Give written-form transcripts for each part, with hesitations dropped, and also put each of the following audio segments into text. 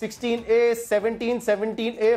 16A, 17, 17A।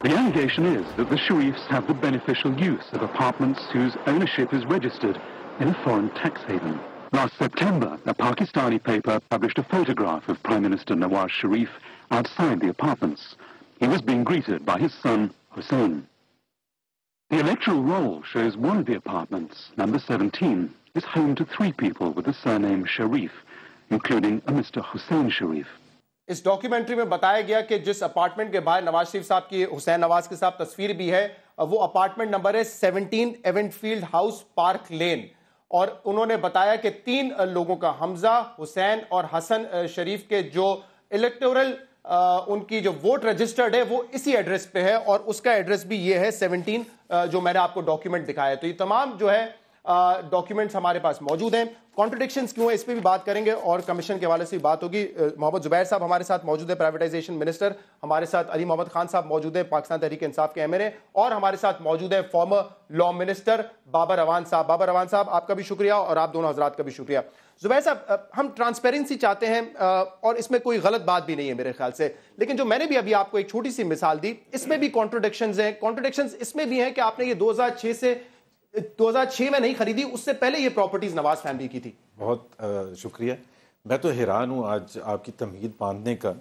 The allegation is that the Sharifs have the beneficial use of apartments whose ownership is registered in a foreign tax haven. Last September, a Pakistani paper published a photograph of Prime Minister Nawaz Sharif outside the apartments. He was being greeted by his son, Hussein. The electoral roll shows one of the apartments, number 17, is home to 3 people with the surname Sharif, including a Mr. Hussain Sharif. اس documentary میں بتایا گیا کہ جس apartment کے باہر نواز شریف صاحب کی حسین نواز کے ساتھ تصویر بھی ہے وہ اپارٹمنٹ نمبر ہے 17 ایونٹ فیلڈ ہاؤس پارک لین, اور انہوں نے بتایا کہ 3 لوگوں کا حمزہ, حسین اور حسن شریف کے جو الیکٹورل ان کی جو ووٹ رجسٹرڈ ہے وہ اسی ایڈریس پہ ہے, اور اس کا ایڈریس بھی یہ ہے 17 جو میں نے آپ کو ڈاکیومنٹ دکھایا. تو یہ تمام جو ہے ڈاکیومنٹس ہمارے پاس موجود ہیں. کانٹرڈکشنز کیوں ہیں اس پہ بھی بات کریں گے, اور کمیشن کے حوالے سے بھی بات ہوگی. محمد زبیر صاحب ہمارے ساتھ موجود ہے, پرائیویٹائزیشن منسٹر. ہمارے ساتھ علی محمد خان صاحب موجود ہیں, پاکستان تحریک انصاف کے ایم این اے, اور ہمارے ساتھ موجود ہے former law minister Babar Awan صاحب. بابر اعوان صاحب آپ کا بھی شکریہ, اور آپ دونوں حضرات کا بھی شکریہ. زبیر صاحب, ہم ٹرانسپیرنسی چاہتے ہیں اور اس میں کوئی غلط بات بھی نہیں ہے میرے خیال سے, لیکن جو میں نے بھی ابھی آپ کو ایک چھوٹی سی مثال دی اس میں بھی کانٹرڈکشنز ہیں. کانٹرڈکشنز اس میں بھی ہیں کہ آپ نے یہ 2006 میں نہیں خریدی, اس سے پہلے یہ پراپرٹیز نواز فیملی کی تھی. بہت شکریہ. میں تو حیران ہوں آج آپ کی تمہید باندھنے کا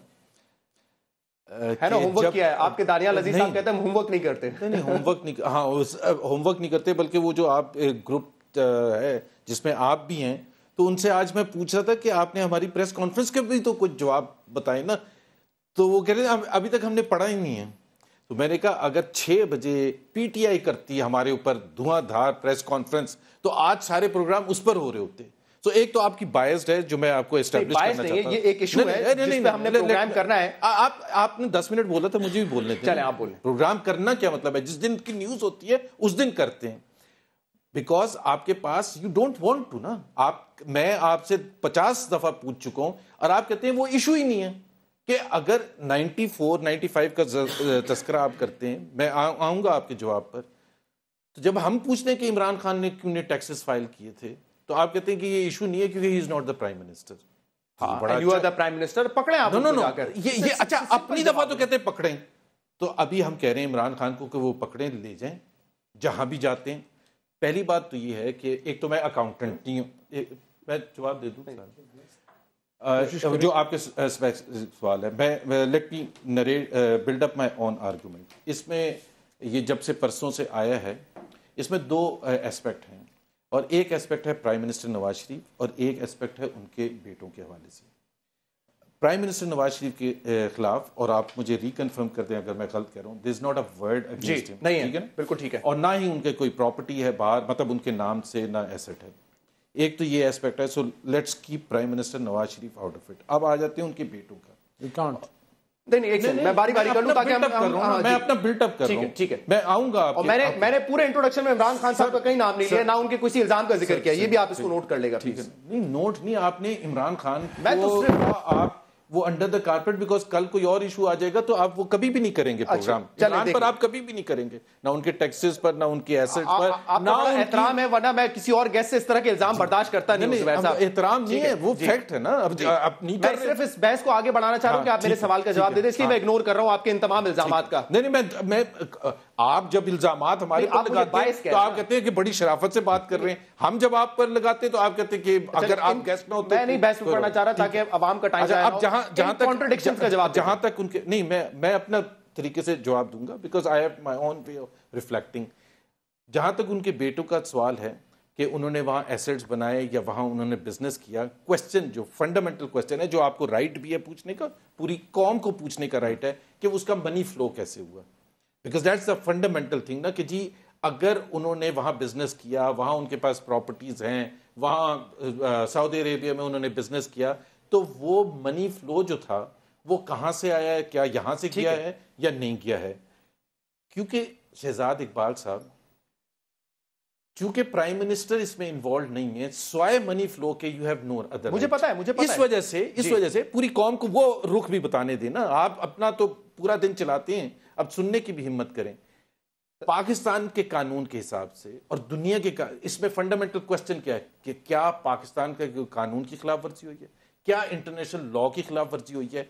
ہے نا. ہوم ورک کیا ہے آپ کے داریال عزیز صاحب کہتے ہیں ہوم ورک نہیں کرتے. نہیں ہوم ورک نہیں, ہاں ہوم ورک نہیں کرتے, بلکہ وہ جو آپ گروپ ہے جس میں آپ بھی ہیں, تو ان سے آج میں پوچھ رہا تھا کہ آپ نے ہماری پریس کانفرنس کے بھی تو کچھ جواب بتائے نا, تو وہ کہہ رہے ہیں ابھی تک ہم نے پڑھا ہی نہیں ہے. تو میں نے کہا اگر 6 بجے پی ٹی آئی کرتی ہے ہمارے اوپر دھواں دھار پریس کانفرنس, تو آج سارے پروگرام اس پر ہو رہے ہوتے. تو ایک تو آپ کی بائسڈ ہے جو میں آپ کو اسٹیبلش کرنا چاہتا ہوں. یہ ایک ایشو ہے جس پہ ہم نے پروگرام کرنا ہے. آپ نے 10 منٹ بولا تھا, مجھے بھی بولنے تھے. چلیں آپ بولیں. پروگرام کرنا کیا مطلب ہے, جس دن کی نیوز ہوتی ہے اس دن کرتے ہیں, بیکاز آپ کے پاس یو ڈونٹ وانٹ ٹو نا. میں آپ سے 50 دفعہ پوچھ چکا ہوں اور آپ کہتے ہیں وہ ایشو ہی نہیں ہے. کہ اگر 94 95 کا تذکرہ آپ کرتے ہیں, میں آؤں گا آپ کے جواب پر, تو جب ہم پوچھتے ہیں کہ عمران خان نے کیوں نے ٹیکسز فائل کیے تھے, تو آپ کہتے ہیں کہ یہ ایشو نہیں ہے کیونکہ he is not the prime minister. You are the prime minister, پکڑیں آپ. یہ اچھا اپنی دفعہ تو کہتے ہیں پکڑیں, تو ابھی ہم کہہ رہے ہیں عمران خان کو کہ وہ پکڑیں, لے جائیں جہاں بھی جاتے ہیں. پہلی بات تو یہ ہے کہ ایک تو میں اکاؤنٹنٹ نہیں ہوں, میں جواب دے دوں جو آپ کے سوال ہے. میں let me narrate build up my own argument. اس میں یہ جب سے پرسوں سے آیا ہے, اس میں 2 ایسپیکٹ ہیں, اور ایک ایسپیکٹ ہے پرائم منسٹر نواز شریف, اور ایک ایسپیکٹ ہے ان کے بیٹوں کے حوالے سے. پرائم منسٹر نواز شریف کے خلاف, اور آپ مجھے ریکنفرم کر دیں اگر میں غلط کہہ رہا ہوں, there is not a word against ہم. نہیں ہے, بالکل ٹھیک ہے. اور نہ ہی ان کے کوئی پراپرٹی ہے باہر, مطلب ان کے نام سے نہ ایسٹ ہے. ایک تو یہ ایسپیکٹ ہے. So let's keep prime minister Nawaz Sharif out of it. اب آ جاتے ہیں ان کے بیٹوں کا. میں باری باری کر لوں تاکہ میں اپنا بلٹ اپ کر رہا ہوں. ٹھیک ہے, میں آؤں گا. میں نے پورے انٹروڈکشن میں عمران خان صاحب کا کہیں نام نہیں لیا, نہ ان کے کسی الزام کا ذکر کیا. یہ بھی آپ اس کو نوٹ کر لے گا. نہیں نوٹ نہیں, آپ نے عمران خان آپ وہ انڈر دا کارپیٹ, بیکاز کل کوئی اور ایشو آ جائے گا تو آپ وہ کبھی بھی نہیں کریں گے پروگرام. عمران پر آپ کبھی بھی نہیں کریں گے, نہ ان کے ٹیکسز پر, نہ ان کے ایسٹس پر. نہ احترام ہے, ورنہ میں کسی اور گیسٹ سے اس طرح کے الزام برداشت کرتا نہیں. احترام نہیں ہے, وہ فیکٹ ہے نا. میں صرف اس بحث کو آگے بڑھانا چاہ رہا ہوں کہ آپ میرے سوال کا جواب دے دیں, اس لیے میں اگنور کر رہا ہوں آپ کے ان تمام الزامات کا. نہیں میں آپ جب الزامات ہمارے پر لگاتے ہیں تو آپ کہتے ہیں کہ بڑی شرافت سے بات کر رہے ہیں. ہم جب آپ پر لگاتے ہیں تو آپ کہتے ہیں کہ اگر آپ گیسٹ نہ ہوتے. میں نہیں بحث کرنا چاہ رہا تاکہ عوام کا ٹائم جہاں تک ان کے نہیں, میں اپنا طریقے سے جواب دوں گا, because I have my own way of reflecting. جہاں تک ان کے بیٹوں کا سوال ہے کہ انہوں نے وہاں ایسٹس بنائے یا وہاں انہوں نے بزنس کیا, کوشچن جو فنڈامنٹل کوشچن ہے, جو آپ کو رائٹ بھی ہے پوچھنے کا, پوری قوم کو پوچھنے کا رائٹ ہے کہ اس کا منی فلو کیسے ہوا, because that's the fundamental thing نا. کہ جی اگر انہوں نے وہاں بزنس کیا, وہاں ان کے پاس پراپرٹیز ہیں, وہاں سعودی عربیہ میں انہوں نے بزنس کیا, تو وہ منی فلو جو تھا وہ کہاں سے آیا ہے, کیا یہاں سے کیا ہے یا نہیں کیا ہے. کیونکہ شہزاد اقبال صاحب, چونکہ پرائم منسٹر اس میں انوالوڈ نہیں ہے, سوائے منی فلو کے یو ہیو نو ادر. مجھے پتا ہے, اس وجہ سے پوری قوم کو وہ رخ بھی بتانے دیں نا. آپ اپنا تو پورا دن چلاتے ہیں, اب سننے کی بھی ہمت کریں. پاکستان کے قانون کے حساب سے اور دنیا کے اس میں فنڈامنٹل کوسچن کیا ہے کہ کیا پاکستان کا قانون کی خلاف ورزی ہوئی ہے, کیا انٹرنیشنل لا کی خلاف ورزی ہوئی ہے.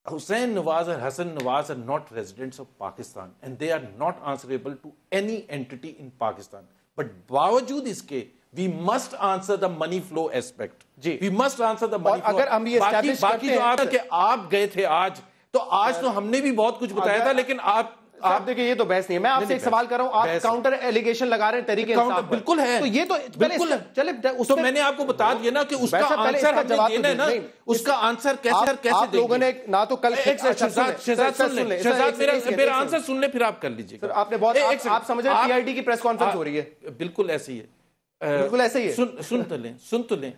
Hussain Nawaz and Hassan Nawaz are not residents of Pakistan and they are not answerable to any entity in Pakistan. But باوجود اس کے we must answer the money flow aspect. We must answer the money flow. اگر ہم یہ establish باقی جو آپ کہ آپ گئے تھے آج, تو آج تو ہم نے بھی بہت کچھ بتایا تھا, لیکن آپ آپ دیکھیں یہ تو بحث نہیں ہے. میں آپ سے ایک سوال کر رہا ہوں, آپ کاؤنٹر ایلیگیشن لگا رہے ہیں تحریک انصاف پر. بالکل ہے, تو یہ تو بالکل ہے. تو میں نے آپ کو بتا دیا نا کہ اس کا آنسر ہمیں دینا ہے نا, اس کا آنسر کیسے دیں گے. آپ لوگوں نے نہ تو کل شہزاد میرا آنسر سن لیں پھر آپ کر لیجیے. آپ نے بہت, آپ سمجھ رہے ہیں پی آئی ڈی کی پریس کانفرنس ہو رہی ہے. بالکل ایسے ہی ہے, بالکل ایسے ہی ہے. سن تو لیں.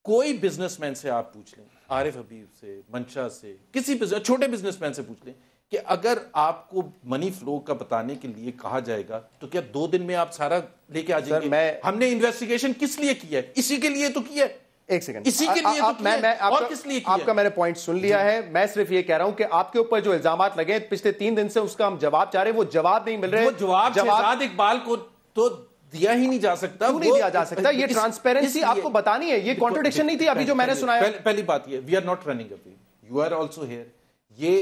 کوئی بزنس مین سے آپ پوچھ لیں, عارف حبیب سے, منشا سے, کسی چھوٹے بزنس مین سے پوچھ لیں کہ اگر آپ کو منی فلو کا بتانے کے لیے کہا جائے گا تو کیا 2 دن میں آپ سارا لے کے آ جائیں گے؟ ہم نے انویسٹیگیشن کس لیے کیا ہے؟ اسی کے لیے تو کیا ہے. ایک سیکنڈ, اسی کے لیے تو کیا ہے, اور کس لیے کیا ہے؟ آپ کا میں نے پوائنٹ سن لیا ہے. میں صرف یہ کہہ رہا ہوں کہ آپ کے اوپر جو الزامات لگے پچھلے 3 دن سے اس کا ہم جواب چاہ رہے ہیں, وہ جواب نہیں مل رہے. وہ جواب شہزاد اقبال کو تو دیا ہی نہیں جا سکتا. کیوں نہیں دیا جا سکتا؟ یہ ٹرانسپیرنسی آپ کو بتانی ہے. یہ کانٹرڈکشن نہیں تھی ابھی جو میں نے سنایا. پہلی بات یہ, we are not running away, you are also here. یہ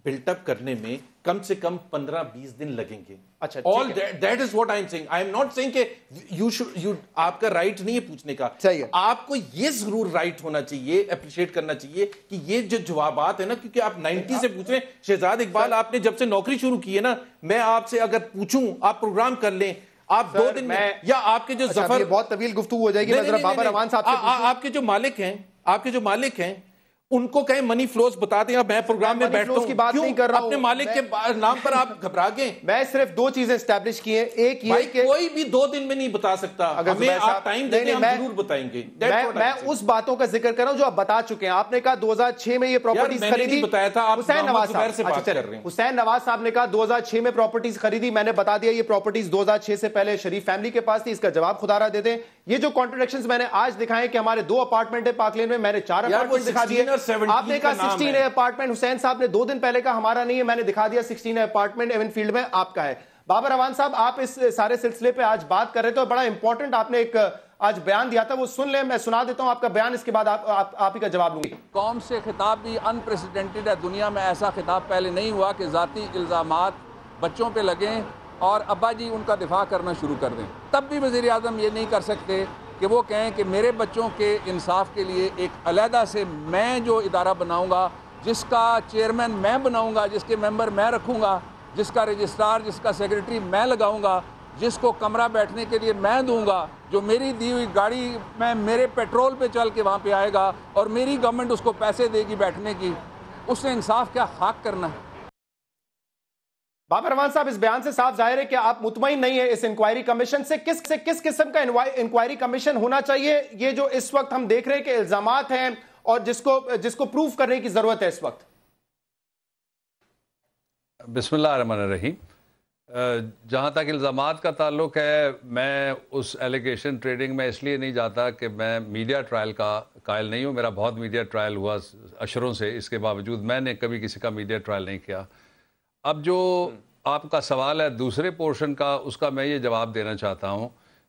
بلٹ اپ کرنے میں کم سے کم 15-20 دن لگیں گے. اچھا, all that is what I am saying. I am not saying کہ you آپ کا رائٹ نہیں ہے پوچھنے کا. آپ کو یہ ضرور رائٹ ہونا چاہیے, اپریشیٹ کرنا چاہیے کہ یہ جو جوابات ہیں نا, کیونکہ آپ 90 سے پوچھ رہے ہیں. شہزاد اقبال آپ نے جب سے نوکری شروع کی ہے نا, میں آپ سے اگر پوچھوں, آپ پروگرام کر لیں, آپ 2 دن میں, یا آپ کے جو ظفر, بہت طویل گفتگو ہو جائے گی. بابر امان صاحب سے آپ کے جو مالک ہیں ان کو کہیں منی فلوز بتا دیں. اب میں پروگرام میں بیٹھتا ہوں, کی بات نہیں کر رہا ہوں, اپنے مالک کے نام پر آپ گھبرا گئے. میں صرف 2 چیزیں اسٹیبلش کی ہیں. ایک یہ کہ کوئی بھی 2 دن میں نہیں بتا سکتا. ہمیں آپ ٹائم دیں, ہم ضرور بتائیں گے. میں اس باتوں کا ذکر کر رہا ہوں جو آپ بتا چکے ہیں. آپ نے کہا 2006 میں یہ پراپرٹیز خریدی. بتایا تھا حسین نواز صاحب نے کہا 2006 میں پراپرٹیز خریدی. میں نے بتا دیا یہ پراپرٹیز 2006 سے پہلے شریف فیملی کے پاس تھی. اس کا جواب خدا را دے دیں. یہ جو کانٹرڈکشنز میں نے آج دکھائے کہ ہمارے 2 اپارٹمنٹ ہیں پارک لین میں نے 4 اپارٹمنٹ دکھا دیے. آپ نے کہا 16 اپارٹمنٹ, حسین صاحب نے 2 دن پہلے کہا ہمارا نہیں ہے, میں نے دکھا دیا 16 اپارٹمنٹ ایون فیلڈ میں آپ کا ہے. بابر امان صاحب, آپ اس سارے سلسلے پہ آج بات کر رہے تھے, بڑا امپورٹنٹ آپ نے ایک آج بیان دیا تھا, وہ سن لیں. میں سنا دیتا ہوں آپ کا بیان, اس کے بعد آپ ہی کا جواب لوں گی. قوم سے خطاب بھی انپریسیڈنٹڈ ہے. دنیا میں ایسا خطاب پہلے نہیں ہوا کہ ذاتی الزامات بچوں پہ لگیں اور ابا جی ان کا دفاع کرنا شروع کر دیں. تب بھی وزیر اعظم یہ نہیں کر سکتے کہ وہ کہیں کہ میرے بچوں کے انصاف کے لیے ایک علیحدہ سے میں جو ادارہ بناؤں گا, جس کا چیئرمین میں بناؤں گا, جس کے ممبر میں رکھوں گا, جس کا رجسٹرار, جس کا سیکریٹری میں لگاؤں گا, جس کو کمرہ بیٹھنے کے لیے میں دوں گا, جو میری دی ہوئی گاڑی میں میرے پیٹرول پہ چل کے وہاں پہ آئے گا اور میری گورنمنٹ اس کو پیسے دے گی بیٹھنے کی, اس نے انصاف کیا خاک کرنا ہے. بابر امان صاحب, اس بیان سے صاف ظاہر ہے کہ آپ مطمئن نہیں ہیں اس انکوائری کمیشن سے. کس قسم کا انکوائری کمیشن ہونا چاہیے یہ جو اس وقت ہم دیکھ رہے ہیں کہ الزامات ہیں اور جس کو پروف کرنے کی ضرورت ہے اس وقت؟ بسم اللہ الرحمن الرحیم. جہاں تک الزامات کا تعلق ہے, میں اس ایلیگیشن ٹریڈنگ میں اس لیے نہیں جاتا کہ میں میڈیا ٹرائل کا قائل نہیں ہوں. میرا بہت میڈیا ٹرائل ہوا اشروں سے, اس کے باوجود میں نے کبھی کسی کا میڈیا ٹرائل نہیں کیا. اب جو آپ کا سوال ہے دوسرے پورشن کا, اس کا میں یہ جواب دینا چاہتا ہوں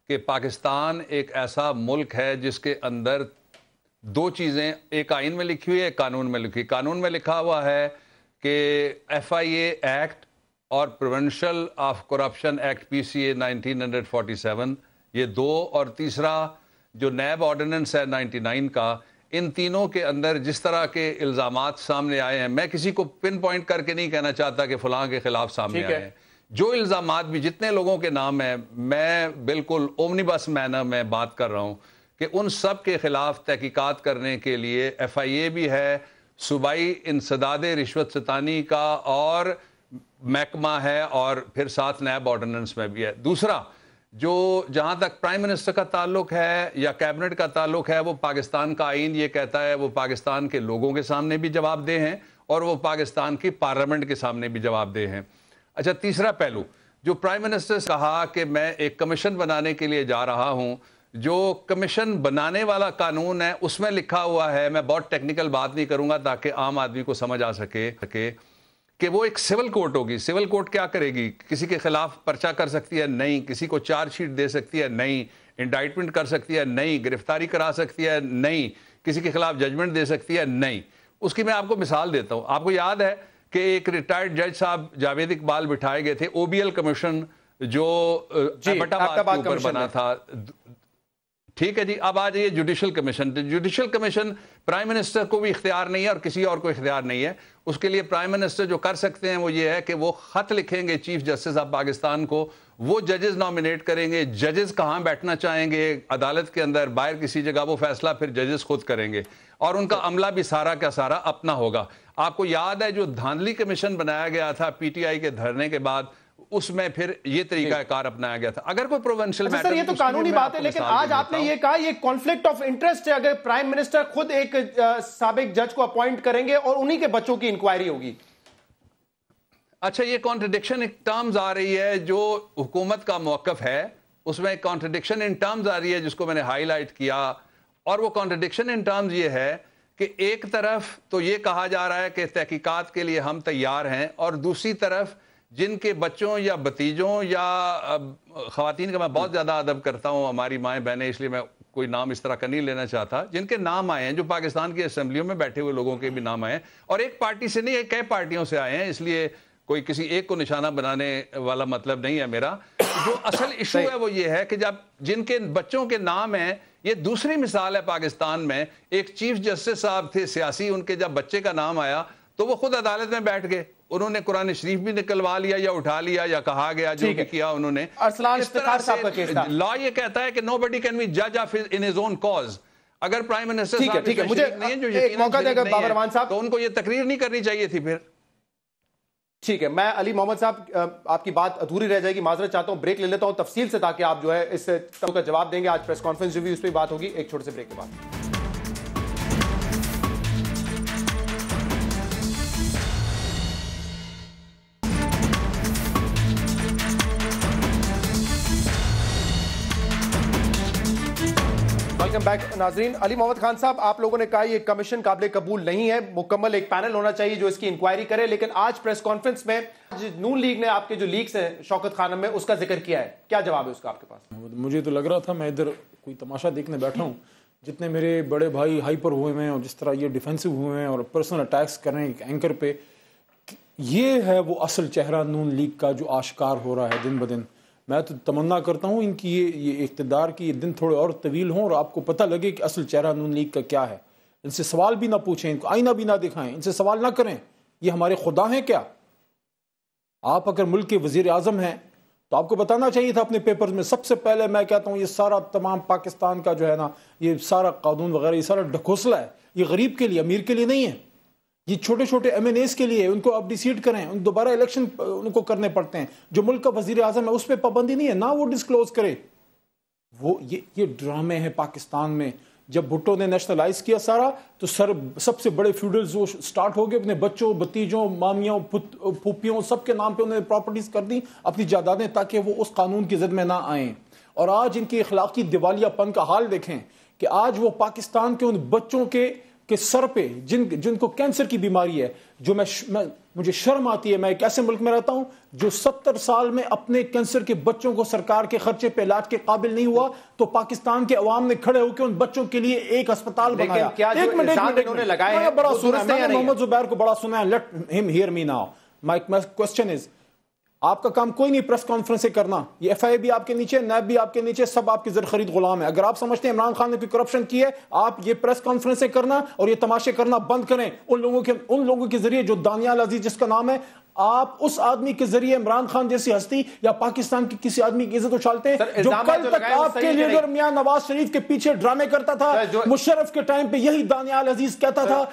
کہ پاکستان ایک ایسا ملک ہے جس کے اندر 2 چیزیں, ایک آئین میں لکھی ہوئی ہے, ایک قانون میں لکھی. قانون میں لکھا ہوا ہے کہ FIA ایکٹ اور پریونشل آف کرپشن ایکٹ PCA 1947, یہ 2, اور تیسرا جو نیب آرڈیننس ہے 99 کا, ان تینوں کے اندر جس طرح کے الزامات سامنے آئے ہیں, میں کسی کو پن پوائنٹ کر کے نہیں کہنا چاہتا کہ فلاں کے خلاف سامنے آئے ہیں. جو الزامات بھی جتنے لوگوں کے نام ہیں, میں بالکل اومنیبس مینر میں بات کر رہا ہوں کہ ان سب کے خلاف تحقیقات کرنے کے لیے FIA بھی ہے, صوبائی انسداد رشوت ستانی کا اور محکمہ ہے, اور پھر ساتھ نیب آرڈیننس میں بھی ہے. دوسرا جو جہاں تک پرائم منسٹر کا تعلق ہے یا کیبنٹ کا تعلق ہے, وہ پاکستان کا آئین یہ کہتا ہے وہ پاکستان کے لوگوں کے سامنے بھی جواب دہ ہیں اور وہ پاکستان کی پارلیمنٹ کے سامنے بھی جواب دہ ہیں. اچھا, تیسرا پہلو جو پرائم منسٹر سے کہا کہ میں ایک کمیشن بنانے کے لیے جا رہا ہوں, جو کمیشن بنانے والا قانون ہے اس میں لکھا ہوا ہے, میں بہت ٹیکنیکل بات نہیں کروں گا تاکہ عام آدمی کو سمجھ آ سکے کہ وہ ایک سول کورٹ ہوگی. سول کورٹ کیا کرے گی؟ کسی کے خلاف پرچہ کر سکتی ہے؟ نہیں. کسی کو چارج شیٹ دے سکتی ہے؟ نہیں. انڈائٹمنٹ کر سکتی ہے؟ نہیں. گرفتاری کرا سکتی ہے؟ نہیں. کسی کے خلاف ججمنٹ دے سکتی ہے؟ نہیں. اس کی میں آپ کو مثال دیتا ہوں. آپ کو یاد ہے کہ ایک ریٹائرڈ جج صاحب جاوید اقبال بٹھائے گئے تھے, OBL کمیشن جو ایبٹ آباد کے اوپر بنا تھا, ٹھیک ہے جی. اب آ جائیے judicial commission. Judicial commission prime minister کو بھی اختیار نہیں ہے اور کسی اور کو اختیار نہیں ہے. اس کے لیے پرائم منسٹر جو کر سکتے ہیں وہ یہ ہے کہ وہ خط لکھیں گے چیف جسٹس آف پاکستان کو, وہ ججز نامینیٹ کریں گے. ججز کہاں بیٹھنا چاہیں گے عدالت کے اندر, باہر کسی جگہ, وہ فیصلہ پھر ججز خود کریں گے اور ان کا عملہ بھی سارا کا سارا اپنا ہوگا. آپ کو یاد ہے جو دھاندلی کمیشن بنایا گیا تھا پی ٹی آئی کے دھرنے کے بعد, اس میں پھر یہ طریقہ کار اپنایا گیا تھا. اگر کوئی پروونشل میٹر, یہ تو قانونی بات ہے, لیکن آج آپ نے یہ کہا یہ کانفلکٹ آف انٹرسٹ ہے. اگر پرائم منسٹر خود ایک سابق جج کو اپوائنٹ کریں گے اور انہی کے بچوں کی انکوائری ہوگی. اچھا, یہ کانٹرڈکشن ایک ٹرمز آ رہی ہے جو حکومت کا موقف ہے, اس میں ایک کانٹرڈکشن ان ٹرمز آ رہی ہے جس کو میں نے ہائی لائٹ کیا, اور وہ کانٹرڈکشن ان ٹرمز یہ ہے کہ ایک طرف تو یہ کہا جا رہا ہے کہ تحقیقات کے لیے ہم تیار ہیں, اور دوسری طرف جن کے بچوں یا بھتیجوں یا خواتین کا میں بہت زیادہ ادب کرتا ہوں, ہماری مائیں بہنیں, اس لیے میں کوئی نام اس طرح کا نہیں لینا چاہتا, جن کے نام آئے ہیں, جو پاکستان کی اسمبلیوں میں بیٹھے ہوئے لوگوں کے بھی نام آئے ہیں, اور ایک پارٹی سے نہیں, کئی پارٹیوں سے آئے ہیں, اس لیے کوئی کسی ایک کو نشانہ بنانے والا مطلب نہیں ہے میرا. جو اصل ایشو ہے وہ یہ ہے کہ جب جن کے بچوں کے نام ہیں, یہ دوسری مثال ہے پاکستان میں, ایک چیف جسٹس صاحب تھے سیاسی, ان کے جب بچے کا نام آیا تو وہ خود عدالت میں بیٹھ گئے, انہوں نے قرآن شریف بھی نکلوا لیا یا اٹھا لیا یا کہا گیا جو بھی کیا انہوں نے. لا یہ کہتا ہے کہ nobody can be judge of in his own cause. اگر پرائم منسٹر صاحب تو ان کو یہ تقریر نہیں کرنی چاہیے تھی پھر. ٹھیک ہے, میں علی محمد صاحب آپ کی بات ادھوری رہ جائے گی, معذرت چاہتا ہوں, بریک لے لیتا ہوں تفصیل سے تاکہ آپ جو ہے اس کا جواب دیں گے. آج پریس کانفرنس جو بھی اس پہ بات ہوگی ایک چھوٹے سے بریک کے بعد. ویلکم بیک ناظرین. علی محمد خان صاحب, آپ لوگوں نے کہا یہ کمیشن قابل قبول نہیں ہے, مکمل ایک پینل ہونا چاہیے جو اس کی انکوائری کرے, لیکن آج پریس کانفرنس میں نون لیگ نے آپ کے جو لیکس ہیں شوکت خانم میں, اس کا ذکر کیا ہے, کیا جواب ہے اس کا آپ کے پاس؟ مجھے تو لگ رہا تھا میں ادھر کوئی تماشا دیکھنے بیٹھا ہوں, جتنے میرے بڑے بھائی ہائپر ہوئے ہیں اور جس طرح یہ ڈیفینسو ہوئے ہیں اور پرسنل اٹیکس کر رہے ہیں اینکر پہ, یہ ہے وہ اصل چہرہ نون لیگ کا جو آشکار ہو رہا ہے دن بدن. میں تو تمنا کرتا ہوں ان کی یہ اقتدار کی دن تھوڑے اور طویل ہوں اور آپ کو پتہ لگے کہ اصل چہرہ نون لیگ کا کیا ہے. ان سے سوال بھی نہ پوچھیں, ان کو آئینہ بھی نہ دکھائیں, ان سے سوال نہ کریں, یہ ہمارے خدا ہیں کیا؟ آپ اگر ملک کے وزیر اعظم ہیں تو آپ کو بتانا چاہیے تھا اپنے پیپرز میں. سب سے پہلے میں کہتا ہوں یہ سارا تمام پاکستان کا جو ہے نا یہ سارا قانون وغیرہ یہ سارا ڈھکوسلا ہے, یہ غریب کے لیے, امیر کے لیے نہیں ہے, یہ چھوٹے چھوٹے ایم این ایز کے لیے. ان کو اب ڈیسیڈ کریں, ان دوبارہ الیکشن ان کو کرنے پڑتے ہیں. جو ملک کا وزیر اعظم ہے اس پہ پابندی نہیں ہے, نہ وہ ڈسکلوز کرے. وہ یہ ڈرامے ہیں پاکستان میں. جب بھٹو نے نیشنلائز کیا سارا تو سب سے بڑے فیوڈلز وہ سٹارٹ ہو گئے, اپنے بچوں, بھتیجوں, مامیوں, پھوپھیوں سب کے نام پہ انہوں نے پراپرٹیز کر دی, اپنی جائیدادیں, تاکہ وہ اس قانون کی زد میں نہ آئیں. اور آج ان کی اخلاقی دیوالیہ پن کا حال دیکھیں کہ آج وہ پاکستان کے ان بچوں کے سر پہ جن کو کینسر کی بیماری ہے, جو مجھے شرم آتی ہے, میں ایک ایسے ملک میں رہتا ہوں جو 70 سال میں اپنے کینسر کے بچوں کو سرکار کے خرچے پہ علاج کے قابل نہیں ہوا, تو پاکستان کے عوام نے کھڑے ہو کے ان بچوں کے لیے ایک اسپتال بنایا. بڑا سنا ہے, محمد زبیر کو بڑا سنا ہے, لیٹ ہم hear me now. My question is, آپ کا کام کوئی نہیں پریس کانفرنسیں کرنا, یہ ایف آئی بھی آپ کے نیچے, نیب بھی آپ کے نیچے, سب آپ کی زر خرید غلام ہے. اگر آپ سمجھتے ہیں عمران خان نے کوئی کرپشن کی ہے, آپ یہ پریس کانفرنسیں کرنا اور یہ تماشے کرنا بند کریں. ان لوگوں کے ذریعے جو دانیال عزیز جس کا نام ہے, آپ اس آدمی کے ذریعے عمران خان جیسی ہستی یا پاکستان کی کسی آدمی کی عزت اچھالتے ہیں جو کل تک آپ کے لیڈر میاں نواز شریف کے پیچھے ڈرامے کرتا تھا. مشرف کے ٹائم پہ یہی دانیال عزیز کہتا تھا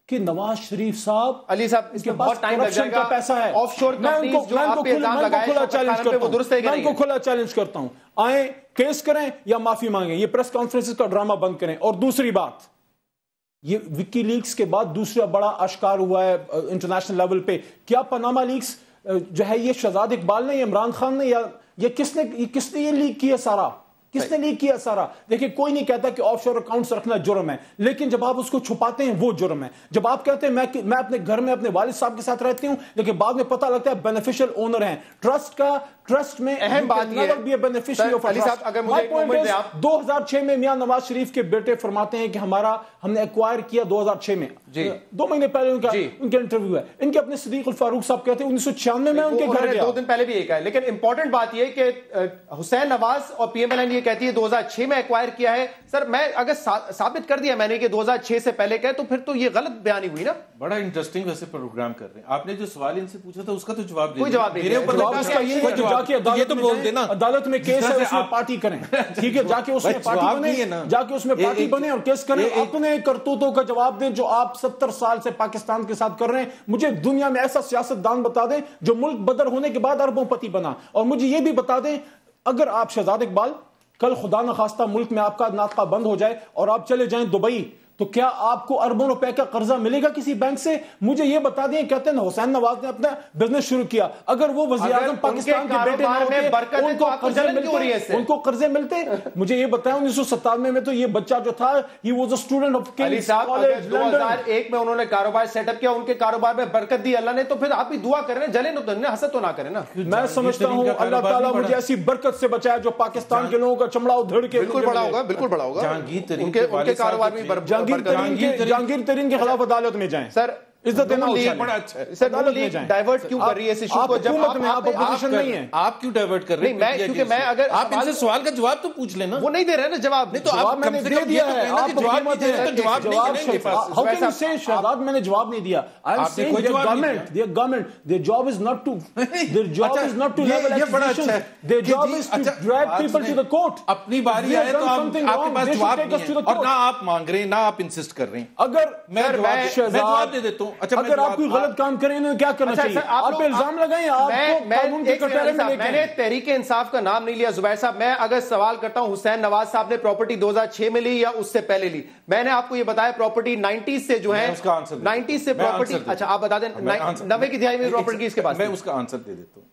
کہ نواز شریف صاحب, علی صاحب, اس میں بہت ٹائم لگ جائے گا, پیسہ ہے, آف شور کمپنیز جو آپ پہ الزام لگائے میں ان کو کھلا چیلنج کرتا ہوں, آئیں کیس کریں یا معافی مانگیں, یہ پریس کانفرنسز کا ڈرامہ بند کریں. اور دوسری بات, یہ وکی لیکس کے بعد دوسرا بڑا اشکار ہوا ہے انٹرنیشنل لیول پہ, کیا پاناما لیکس جو ہے یہ شہزاد اقبال نے, یہ عمران خان نے, یا یہ کس نے یہ لیک کیا سارا, کس نے لیک کیا سارا؟ دیکھیں کوئی نہیں کہتا کہ آف شور اکاؤنٹس رکھنا جرم ہے, لیکن جب آپ اس کو چھپاتے ہیں وہ جرم ہے. جب آپ کہتے ہیں میں اپنے گھر میں اپنے والد صاحب کے ساتھ رہتی ہوں, لیکن بعد میں پتہ لگتا ہے بینیفیشل اونر ہیں ٹرسٹ میں, اہم بات یہ ہے 2006 میں میاں نواز شریف کے بیٹے فرماتے ہیں کہ ہم نے ایکوائر کیا 2006 میں, 2 مہینے پہلے ان کا انٹرویو ہے. ان کے اپنے صدیق الفاروق صاحب کہتے ہیں 1996 میں ان کے گھر گیا, 2 دن پہلے بھی ایک ہے. لیکن امپورٹنٹ بات یہ کہ حسین نواز اور پی ایم ایل این یہ کہتی ہے 2006 میں ایکوائر کیا ہے. سر میں اگر ثابت کر دیا میں نے کہ 2006 سے پہلے کا ہے تو پھر تو یہ غلط بیانی ہوئی نا. بڑا انٹرسٹنگ ویسے پروگرام کر رہے ہیں آپ نے. جو سوال ان سے پوچھا تھا اس کا تو جواب کوئی جواب نہیں. یہ تو بول دینا عدالت میں کیس ہے اس میں پارٹی کریں, ٹھیک ہے, جا کے اس میں پارٹی بنے اور کیس کریں, اپنے کرتوتوں کا جواب دیں جو آپ 70 سال سے پاکستان کے ساتھ کر رہے ہیں. مجھے دنیا میں ایسا سیاست دان بتا دیں جو ملک بدر ہونے کے بعد اربوں پتی بنا, اور مجھے یہ بھی بتا دیں اگر آپ شہزاد اقبال کل خدا نخواستہ ملک میں آپ کا ناطقہ بند ہو جائے اور آپ چلے جائیں دبئی تو کیا آپ کو اربوں روپے کا قرضہ ملے گا کسی بینک سے؟ مجھے یہ بتا دیں. کہتے ہیں حسین نواز نے اپنا بزنس شروع کیا, اگر وہ وزیر اعظم پاکستان کے بیٹے نہ ہوتے ان کو قرضے ملتے. مجھے یہ بتائیں 1997 میں تو یہ بچہ جو تھا he was a student of King's College London. 2001 میں انہوں نے کاروبار سیٹ اپ کیا, ان کے کاروبار میں برکت دی اللہ نے, تو پھر آپ بھی دعا کریں, جلے نہ حسد تو نہ کریں نا. میں سمجھتا ہوں اللہ تعالیٰ مجھے ایسی برکت سے بچایا جو پاکستان کے لوگوں کا چمڑا ادھڑ کے بالکل بڑا ہوگا, بالکل بڑا ہوگا. ان کے کاروبار میں جہانگیر ترین کے خلاف عدالت میں جائیں سر. عزت دینا بڑا اچھا ہے سر. ڈائیورٹ کیوں کر رہی ہے اس ایشو کو جب آپ اپوزیشن نہیں ہیں؟ آپ کیوں ڈائیورٹ کر رہے ہیں؟ کیونکہ میں اگر آپ ان سے سوال کا جواب تو پوچھ لینا. وہ نہیں دے رہے نا جواب. نہیں تو آپ میں نے دے دیا ہے, آپ جواب نہیں دے رہے تو جواب نہیں دیں گے. ہاؤ کین یو سے شہزاد میں نے جواب نہیں دیا؟ I am seeing government their job is not to level acquisitions, their job is to drag people to the court. اپنی باری آئے تو آپ کے پاس جواب نہیں ہے اور نہ آپ مانگ رہے ہیں نہ آپ انسسٹ کر رہے ہیں. اگر میں جواب دے دیتا ہوں. اچھا اگر آپ کوئی غلط کام کریں انہیں کیا کرنا چاہیے؟ آپ پہ الزام لگائیں, آپ کو قانون کے کٹہرے میں لے کے. میں نے تحریک انصاف کا نام نہیں لیا زبیر صاحب. میں اگر سوال کرتا ہوں حسین نواز صاحب نے پراپرٹی 2006 میں لی یا اس سے پہلے لی, میں نے آپ کو یہ بتایا پراپرٹی 90 سے جو ہے 90 سے پراپرٹی. اچھا آپ بتا دیں 90 کی دہائی میں پراپرٹی اس کے پاس. میں اس کا آنسر دے دیتا ہوں.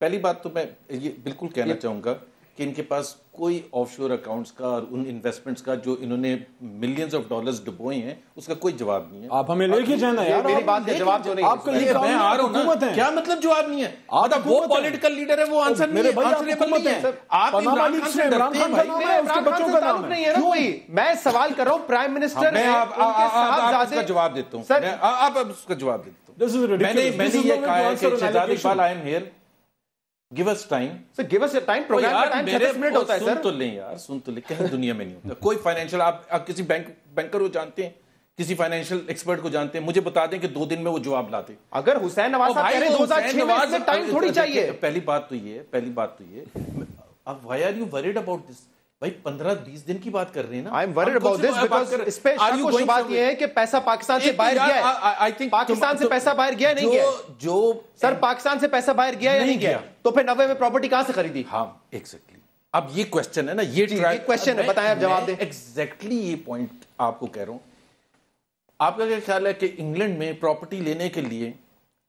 پہلی بات تو میں یہ بالکل کہنا چاہوں گا کہ ان کے پاس کوئی آف شور اکاؤنٹس کا اور ان انویسٹمنٹس کا جو انہوں نے ملینز آف ڈالرز ڈبوئے ہیں اس کا کوئی جواب نہیں ہے. آپ ہمیں لے کے جانا ہے, میری بات کا جواب جو نہیں آپ کا یہ میں آ رہا ہوں نا, کیا مطلب جواب نہیں ہے؟ آپ وہ پولیٹیکل لیڈر ہے وہ آنسر نہیں ہے. آپ عمران خان سے ڈرتے ہیں بھائی, اس کے بچوں کا نام نہیں ہے نا کوئی. میں سوال کر رہا ہوں پرائم منسٹر. میں آپ اس کا جواب دیتا ہوں, آپ اس کا جواب دیتا ہوں. میں نے یہ کہا ہے کہ Shahzad Iqbal I am here, give us time. Sir, give us your time. Program کا ٹائم 36 منٹ ہوتا ہے سر. سن تو لیں یار, سن تو لیں. کہیں دنیا میں نہیں ہوتا کوئی فائنینشیل. آپ کسی بینکر کو جانتے ہیں, کسی فائنینشیل ایکسپرٹ کو جانتے ہیں, مجھے بتا دیں کہ 2 دن میں وہ جواب لاتے. اگر حسین نواز صاحب کہہ رہے ہیں 2006 میں اس میں ٹائم تھوڑی چاہیے. پہلی بات تو یہ اب why are you worried about this? بھائی 15-20 دن کی بات کر رہے ہیں نا. I am worried about this because اس پہ شک و شبہات یہ ہے کہ پیسہ پاکستان سے باہر گیا ہے. پاکستان سے پیسہ باہر گیا نہیں گیا جو سر, پاکستان سے پیسہ باہر گیا یا نہیں گیا, تو پھر 90 میں پراپرٹی کہاں سے خریدی؟ ہاں ایگزیکٹلی. اب یہ کوشچن ہے نا, یہ کوشچن ہے, بتائیں آپ جواب دیں. ایگزیکٹلی یہ پوائنٹ آپ کو کہہ رہا ہوں. آپ کا کیا خیال ہے کہ انگلینڈ میں پراپرٹی لینے کے لیے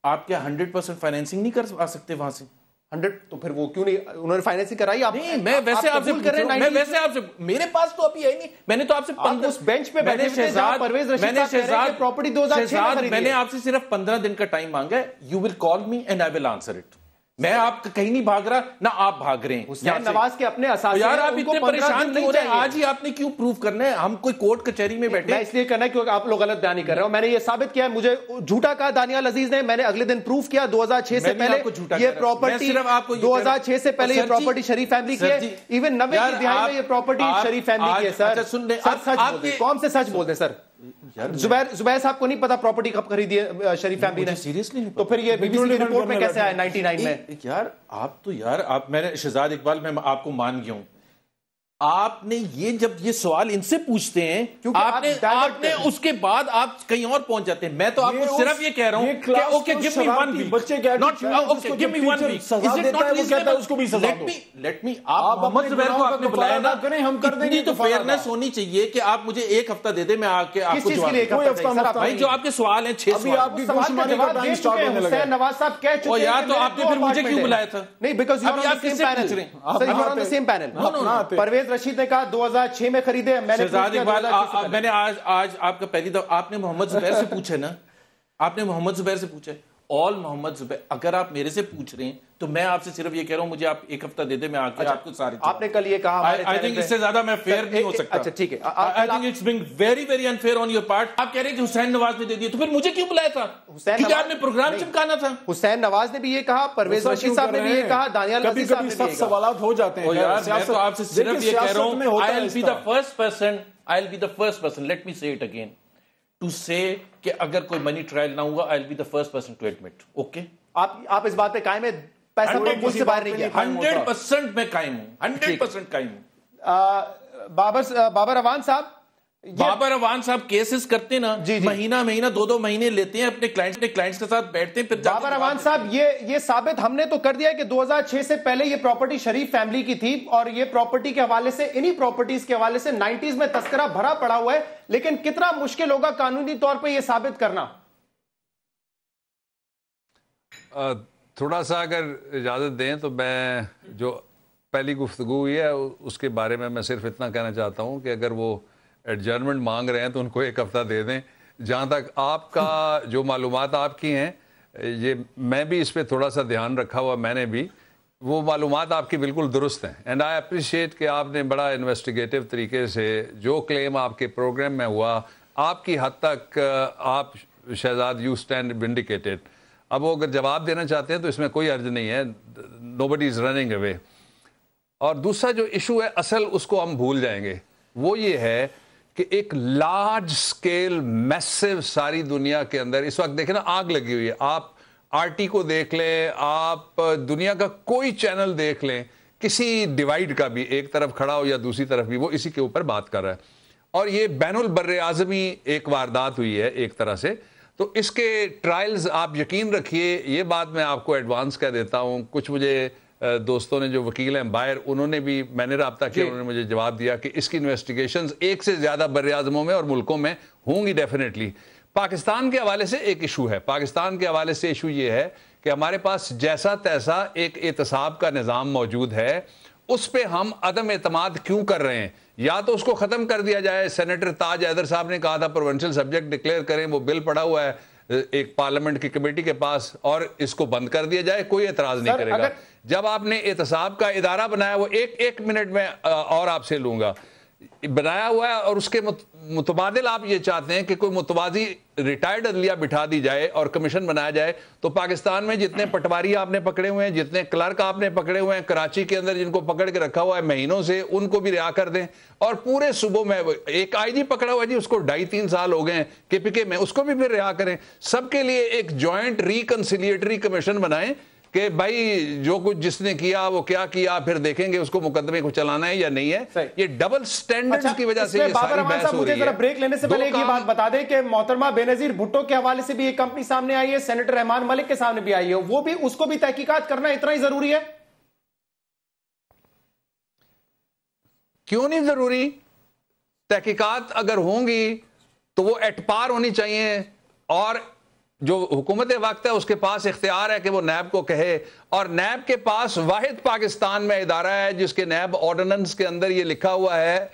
آپ کیا 100% فائنینسنگ نہیں کر سکتے وہاں سے؟ 100 تو پھر وہ کیوں نہیں انہوں نے فائنینسنگ کرائی؟ آپ نہیں, میں ویسے آپ سے کر رہا ہوں, میں ویسے آپ سے, میرے پاس تو ابھی ہے نہیں. میں نے تو آپ سے اس بینچ پہ بیٹھے ہوئے جہاں پرویز رشید صاحب کہہ رہے ہیں کہ پراپرٹی 2006 میں خریدی. میں نے آپ سے صرف 15 دن کا ٹائم مانگا ہے. You will call me and I will answer it. میں آپ کہیں نہیں بھاگ رہا نہ آپ بھاگ رہے ہیں. حسین نواز کے اپنے اساتذہ یار آپ اتنے پریشان نہیں ہو رہے, آج ہی آپ نے کیوں پروف کرنا ہے؟ ہم کوئی کورٹ کچہری میں بیٹھے میں اس لیے کرنا ہے کیونکہ آپ لوگ غلط بیان کر رہے ہو. میں نے یہ ثابت کیا ہے, مجھے جھوٹا کہا دانیال عزیز نے, میں نے اگلے دن پروف کیا 2006 سے پہلے یہ پراپرٹی 2006 سے پہلے یہ پراپرٹی شریف فیملی کی ہے. ایون 90 کی دہائی میں یہ پراپرٹی شریف فیملی کی ہے. سر سچ بول دیں, کون سے سچ بول دیں سر. زبیر صاحب کو نہیں پتا پراپرٹی کب خریدی ہے شریف فیملی نے؟ سیریسلی تو پھر یہ بی بی سی کی رپورٹ میں کیسے آیا 99 میں؟ یار آپ تو یار میں نے شہزاد اقبال میں آپ کو مان گیا ہوں. آپ نے یہ جب یہ سوال ان سے پوچھتے ہیں آپ نے اس کے بعد آپ کہیں اور پہنچ جاتے ہیں. میں تو آپ کو صرف یہ کہہ رہا ہوں کہ اوکے گیو می 1 ویک, بچے گیو می 1 ویک. سزا دیتا ہے وہ کہتا ہے اس کو بھی سزا دو. لیٹ می آپ محمد زبیر کو آپ نے بلایا نا, ہم کر دیں گے. تو فیئرنیس ہونی چاہیے کہ آپ مجھے 1 ہفتہ دے دیں, میں آ کے آپ کو جواب. بھائی جو آپ کے سوال ہیں 6 سوال, آپ کی گوشمانی کا ٹائم سٹارٹ ہونے لگا. حسین نواز صاحب کہہ چکے ہیں یار تو آپ نے پھر مجھے کیوں بلایا تھا؟ نہیں because you are on the same panel. Pervez Rashid نے کہا 2006 میں خریدے. شہزاد اقبال میں نے آج آپ کا پہلی دفعہ آپ نے محمد زبیر سے پوچھا نا, آپ نے محمد زبیر سے پوچھا all Mohammed Zubair, اگر آپ میرے سے پوچھ رہے ہیں تو میں آپ سے صرف یہ کہہ رہا ہوں مجھے آپ ایک ہفتہ دے دیں, میں آ کے آپ کو سارے آپ نے کل یہ کہا I think اس سے زیادہ میں فیئر نہیں ہو سکتا. اچھا ٹھیک ہے, I think it's being very very unfair on your part. آپ کہہ رہے ہیں کہ حسین نواز نے دے دیا, تو پھر مجھے کیوں بلایا تھا؟ کیونکہ آپ نے پروگرام چمکانا تھا. حسین نواز نے بھی یہ کہا, پرویز رشید صاحب نے بھی یہ کہا, دانیال نذیر صاحب نے بھی یہ کہا. سوالات ہو جاتے ہیں یار, میں تو آپ سے صرف یہ کہہ رہا ہوں, I'll be the first person, let me say it again, to say کہ اگر کوئی منی ٹرائل نہ ہوا, I'll be the first person to admit. Okay, آپ اس بات پہ قائم ہے, پیسہ ملک سے باہر نہیں گیا؟ 100% میں قائم ہوں, 100% قائم ہوں. بابر اوان صاحب کیسز کرتے نا, مہینہ 2 مہینے لیتے ہیں اپنے کلائنٹس کے ساتھ بیٹھتے ہیں, پھر بابر اوان صاحب یہ ثابت ہم نے تو کر دیا کہ 2006 سے پہلے یہ پراپرٹی شریف فیملی کی تھی, اور یہ پراپرٹی کے حوالے سے, انہی پراپرٹیز کے حوالے سے 90s میں تذکرہ بھرا پڑا ہوا ہے, لیکن کتنا مشکل ہوگا قانونی طور پہ یہ ثابت کرنا؟ تھوڑا سا اگر اجازت دیں تو میں جو پہلی گفتگو ہوئی ہے اس کے بارے میں صرف اتنا کہنا چاہتا ہوں کہ اگر وہ ایڈجرنمنٹ مانگ رہے ہیں تو ان کو ایک ہفتہ دے دیں. جہاں تک آپ کا جو معلومات آپ کی ہیں, یہ میں بھی اس پہ تھوڑا سا دھیان رکھا ہوا, میں نے بھی, وہ معلومات آپ کی بالکل درست ہیں. اینڈ آئی اپریشیٹ کہ آپ نے بڑا انویسٹیگیٹو طریقے سے جو کلیم آپ کے پروگرام میں ہوا, آپ کی حد تک آپ شہزاد یو اسٹینڈ ونڈیکیٹڈ. اب وہ اگر جواب دینا چاہتے ہیں تو اس میں کوئی حرج نہیں ہے, نوبڈی از رننگ اوے. اور دوسرا جو ایشو ہے اصل, اس کو ہم بھول جائیں گے, وہ یہ ہے کہ ایک لارج سکیل میسو ساری دنیا کے اندر اس وقت دیکھیں نا آگ لگی ہوئی ہے. آپ آر ٹی کو دیکھ لیں, آپ دنیا کا کوئی چینل دیکھ لیں, کسی ڈیوائیڈ کا بھی ایک طرف کھڑا ہو یا دوسری طرف بھی, وہ اسی کے اوپر بات کر رہا ہے. اور یہ بین البر اعظمی ایک واردات ہوئی ہے ایک طرح سے. تو اس کے ٹرائلز آپ یقین رکھیے, یہ بات میں آپ کو ایڈوانس کہہ دیتا ہوں. کچھ مجھے دوستوں نے جو وکیل ہیں باہر, انہوں نے بھی, میں نے رابطہ کیا, انہوں نے مجھے جواب دیا کہ اس کی انویسٹیگیشنز ایک سے زیادہ بر اعظموں میں اور ملکوں میں ہوں گی ڈیفینیٹلی. پاکستان کے حوالے سے ایک ایشو ہے, پاکستان کے حوالے سے ایشو یہ ہے کہ ہمارے پاس جیسا تیسا ایک احتساب کا نظام موجود ہے, اس پہ ہم عدم اعتماد کیوں کر رہے ہیں؟ یا تو اس کو ختم کر دیا جائے. سینیٹر تاج حیدر صاحب نے کہا تھا پروونشل سبجیکٹ ڈکلیئر کریں, وہ بل پڑا ہوا ہے ایک پارلیمنٹ کی کمیٹی کے پاس, اور اس کو بند کر دیا جائے, کوئی اعتراض نہیں کرے گا. جب آپ نے احتساب کا ادارہ بنایا, وہ ایک منٹ میں اور آپ سے لوں گا, بنایا ہوا ہے, اور اس کے متبادل آپ یہ چاہتے ہیں کہ کوئی متوازی ریٹائرڈ عدلیہ بٹھا دی جائے اور کمیشن بنایا جائے. تو پاکستان میں جتنے پٹواری آپ نے پکڑے ہوئے ہیں, جتنے کلرک آپ نے پکڑے ہوئے ہیں کراچی کے اندر, جن کو پکڑ کے رکھا ہوا ہے مہینوں سے, ان کو بھی رہا کر دیں. اور پورے صوبوں میں ایک آئی جی پکڑا ہوا ہے جی, اس کو 2.5-3 سال ہو گئے ہیں کے پی کے میں, اس کو بھی پھر رہا کریں. سب کے لیے ایک جوائنٹ ریکنسیلیٹری کمیشن بنائیں کہ بھائی جو کچھ جس نے کیا وہ کیا کیا, پھر دیکھیں گے اس کو مقدمے کو چلانا ہے یا نہیں ہے. یہ ڈبل سٹینڈرڈ کی وجہ سے یہ ساری بحث ہو رہی ہے. بریک لینے سے پہلے ایک یہ بات بتا دیں کہ محترمہ بینظیر بھٹو کے حوالے سے بھی ایک کمپنی سامنے آئی ہے, سینیٹر رحمان ملک کے سامنے بھی آئی ہے, وہ بھی, اس کو بھی تحقیقات کرنا اتنا ہی ضروری ہے؟ کیوں نہیں ضروری؟ تحقیقات اگر ہوں گی تو وہ ایٹ پار ہونی چاہیے, اور جو حکومت وقت ہے اس کے پاس اختیار ہے کہ وہ نیب کو کہے. اور نیب کے پاس واحد پاکستان میں ادارہ ہے جس کے نیب آرڈیننس کے اندر یہ لکھا ہوا ہے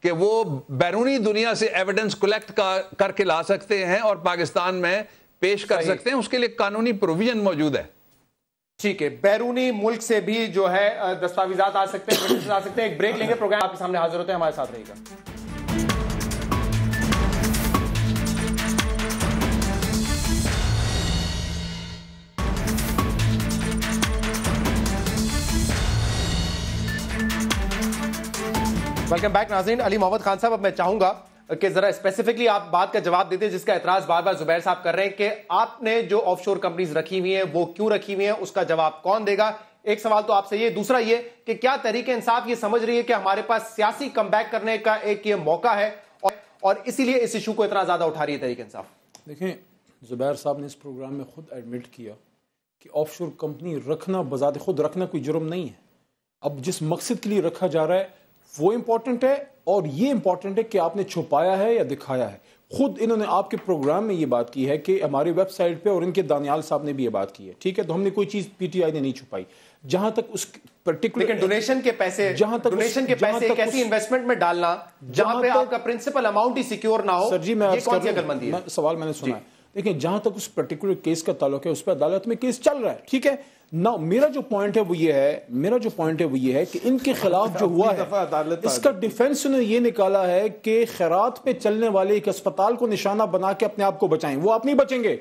کہ وہ بیرونی دنیا سے ایویڈنس کلیکٹ کر کے لا سکتے ہیں اور پاکستان میں پیش کر سکتے ہیں. اس کے لیے قانونی پروویژن موجود ہے. ٹھیک ہے, بیرونی ملک سے بھی جو ہے دستاویزات آ سکتے ہیں. ایک بریک لیں گے, پروگرام آپ کے سامنے حاضر ہوتے ہیں, ہمارے ساتھ رہے گا. ویلکم بیک ناظرین. علی محمد خان صاحب, اب میں چاہوں گا کہ ذرا اسپیسیفکلی آپ بات کا جواب دیتے ہیں جس کا اعتراض بار بار زبیر صاحب کر رہے ہیں کہ آپ نے جو آف شور کمپنیز رکھی ہوئی ہیں وہ کیوں رکھی ہوئی ہیں, اس کا جواب کون دے گا؟ ایک سوال تو آپ سے یہ. دوسرا یہ کہ کیا تحریک انصاف یہ سمجھ رہی ہے کہ ہمارے پاس سیاسی کم بیک کرنے کا ایک یہ موقع ہے اور اسی لیے اس ایشو کو اتنا زیادہ اٹھا رہی ہے تحریک انصاف؟ دیکھیں, زبیر صاحب نے اس پروگرام میں خود ایڈمٹ کیا کہ آف شور کمپنی رکھنا بذات خود رکھنا کوئی جرم نہیں ہے. اب جس مقصد کے لیے رکھا جا رہا ہے وہ امپورٹنٹ ہے, اور یہ امپورٹنٹ ہے کہ آپ نے چھپایا ہے یا دکھایا ہے. خود انہوں نے آپ کے پروگرام میں یہ بات کی ہے کہ ہماری ویب سائٹ پہ, اور ان کے دانیال صاحب نے بھی یہ بات کی ہے. ٹھیک ہے, تو ہم نے کوئی چیز پی ٹی آئی نے نہیں چھپائی. جہاں تک اس پرٹیکولر ڈونیشن کے پیسے, ڈونیشن کے پیسے ایک ایسی انویسٹمنٹ میں ڈالنا جہاں پہ آپ کا پرنسپل اماؤنٹ ہی سیکیور نہ ہو, سر جی میں کون سی عقل مندی ہے؟ سوال میں نے سنا ہے. دیکھیں جہاں تک اس پرٹیکولر کیس کا تعلق ہے اس پہ عدالت میں کیس چل رہا ہے, ٹھیک ہے نا. میرا جو پوائنٹ ہے وہ یہ ہے کہ ان کے خلاف جو ہوا ہے اس کا ڈیفنس نے یہ نکالا ہے کہ خیرات پہ چلنے والے ایک اسپتال کو نشانہ بنا کے اپنے آپ کو بچائیں. وہ آپ نہیں بچیں گے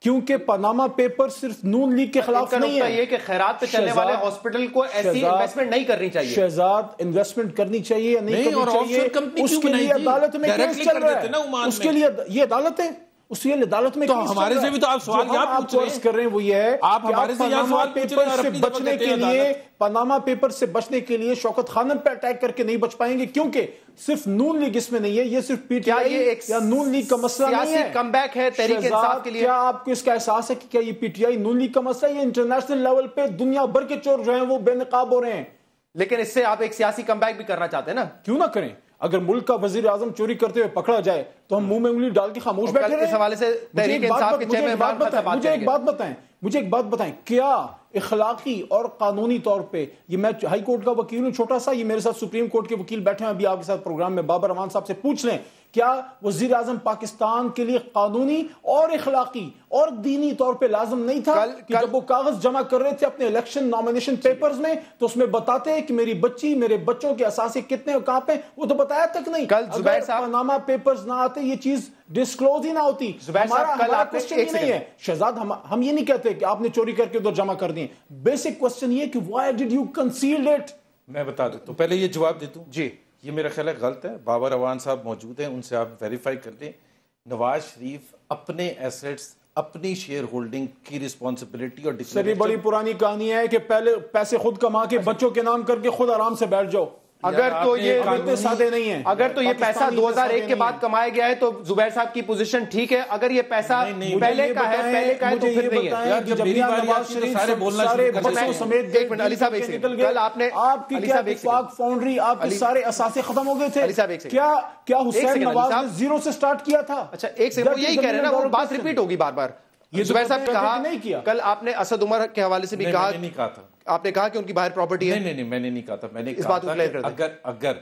کیونکہ پاناما پیپر صرف نون لیگ کے خلاف نہیں ہے. یہ کہ خیرات پہ چلنے والے ہاسپٹل کو ایسی انویسٹمنٹ نہیں کرنی چاہیے. شہزاد انویسٹمنٹ کرنی چاہیے یا نہیں کرنی چاہیے, اس کے لیے عدالت میں کیس چل رہا ہے. اس کے لیے یہ عدالت ہے, اس لیے عدالت میں ہمارے سے بھی تو آپ سوال کر رہے ہیں وہ یہ ہے آپ ہمارے سے پاناما پیپر سے بچنے کے لیے پاناما پیپر سے بچنے کے لیے شوکت خانم پہ اٹیک کر کے نہیں بچ پائیں گے کیونکہ صرف نون لیگ اس میں نہیں ہے, یہ صرف پی ٹی آئی یا نون لیگ کا مسئلہ نہیں ہے. کم بیک ہے تحریک انصاف کے لیے. کیا آپ کو اس کا احساس ہے کہ کیا یہ P T I known league کا مسئلہ ہے؟ یہ انٹرنیشنل لیول پہ دنیا بھر کے چور جو ہیں وہ بے نقاب ہو رہے ہیں. لیکن اس سے آپ ایک سیاسی کم بیک بھی کرنا چاہتے ہیں نا, کیوں نہ کریں؟ اگر ملک کا وزیر اعظم چوری کرتے ہوئے پکڑا جائے تو ہم منہ میں انگلی ڈال کے خاموش بیٹھے رہیں. اس حوالے سے تحریک انصاف کے چیئرمین مجھے ایک بات بتائیں, کیا اخلاقی اور قانونی طور پہ, یہ میں ہائی کورٹ کا وکیل ہوں چھوٹا سا, یہ میرے ساتھ سپریم کورٹ کے وکیل بیٹھے ہیں ابھی آپ کے ساتھ پروگرام میں, بابر امان صاحب سے پوچھ لیں کیا وزیر اعظم پاکستان کے لیے قانونی اور اخلاقی اور دینی طور پہ لازم نہیں تھا کہ جب وہ کاغذ جمع کر رہے تھے اپنے الیکشن نامینیشن پیپرز میں تو اس میں بتاتے کہ میری بچی میرے بچوں کے اثاثے کتنے اور کہاں پہ, وہ تو بتایا تک نہیں. کل زبیر صاحب پاناما پیپرز نہ آتے یہ چیز ڈسکلوز ہی نہ ہوتی. ہمارا کوسچن یہ نہیں ہے شہزاد, ہم یہ نہیں کہتے کہ آپ نے چوری کر کے ادھر جمع کر دیے. بیسک کوسچن یہ کہ why did you conceal it؟ میں بتا دیتا ہوں, پہلے یہ جواب دیتا ہوں. جی یہ میرا خیال ہے غلط ہے. بابر اوان صاحب موجود ہیں, ان سے آپ ویریفائی کر لیں. نواز شریف اپنے ایسٹس اپنی شیئر ہولڈنگ کی رسپانسبلٹی اور سر بڑی پرانی کہانی ہے کہ پہلے پیسے خود کما کے بچوں کے نام کر کے خود آرام سے بیٹھ جاؤ. اگر تو یہ اتنے سادے نہیں ہیں. اگر تو یہ پیسہ 2001 کے بعد کمایا گیا ہے تو زبیر صاحب کی پوزیشن ٹھیک ہے. اگر یہ پیسہ پہلے کا ہے تو پھر نہیں ہے. جب نواز شریف سارے بچوں سمیت ایک منٹ علی صاحب ایک سیکنڈ, کل آپ نے آپ کی کیا اتفاق فاؤنڈری آپ کے سارے اثاثے ختم ہو گئے تھے. کیا حسین نواز نے زیرو سے سٹارٹ کیا تھا؟ اچھا ایک سیکنڈ, وہ یہی کہہ رہے ہیں نا, وہ بات ریپیٹ ہوگی بار بار. زبیر صاحب نے کہا, کل آپ نے اسد عمر کے حوالے سے بھی کہا, نہیں کہا تھا آپ نے کہا کہ ان کی باہر پراپرٹی ہے. نہیں میں نے نہیں کہا تھا. میں نے اس بات کو کلیئر کر دیں. اگر